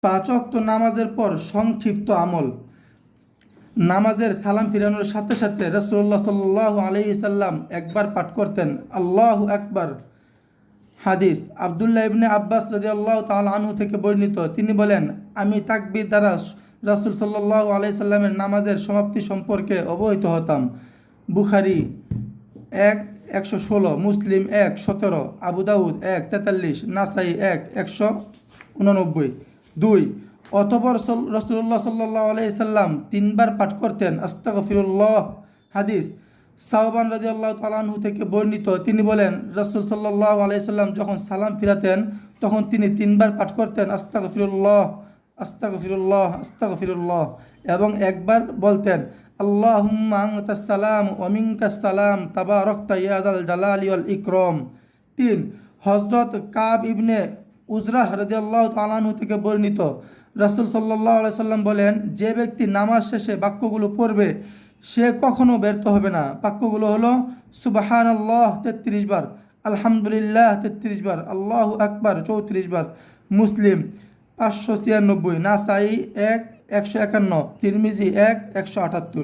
5 ওয়াক্ত নামাজের পর সংক্ষিপ্ত আমল। নামাজের সালাম ফিরানোর সাথে সাথে রাসূলুল্লাহ সাল্লাল্লাহু আলাইহি সাল্লাম একবার পাঠ করতেন আল্লাহু আকবার। হাদিস আব্দুল্লাহ ইবনে আব্বাস রাদিয়াল্লাহু তাআলা আনহু থেকে বর্ণিত, তিনি বলেন, আমি তাকবীর দ্বারা রাসূল সাল্লাল্লাহু আলাইহি সাল্লামের নামাজের সমাপ্তি সম্পর্কে অবহিত হতাম। বুখারী 1:116, মুসলিম 1:17, আবু দাউদ 1:43, নাসাই 1:189। 2, অতঃপর রাসূলুল্লাহ সাল্লাল্লাহু আলাইহি সাল্লাম 3 বার পাঠ করতেন আস্তাগফিরুল্লাহ। হাদিস সাওবান রাদিয়াল্লাহু তাআলা আনহু থেকে বর্ণিত, তিনি বলেন, রাসূল সাল্লাল্লাহু আলাইহি সাল্লাম যখন সালাম ফিরাতেন তখন তিনি 3 বার পাঠ করতেন আস্তাগফিরুল্লাহ আস্তাগফিরুল্লাহ আস্তাগফিরুল্লাহ, এবং একবার বলতেন আল্লাহুম্মা আনতাস সালাম ওয়া মিনকাস সালাম তাবারাকতা ইয়া যাল জালালি ওয়াল ইকরাম। 3, হযরত কাব ইবনে উজরাহ রাদিয়াল্লাহু তাআলা আনহু থেকে বর্ণিত, রাসূল সাল্লাল্লাহু আলাইহি সাল্লাম বলেন, যে ব্যক্তি নামাজ শেষে বাক্যগুলো পড়বে সে কখনো ব্যর্থ হবে না। বাক্যগুলো হলো সুবহানাল্লাহ 33 বার, আলহামদুলিল্লাহ 33 বার, আল্লাহু আকবার 34 বার। মুসলিম 596, নাসাই 1:151, তিরমিজি 1:178।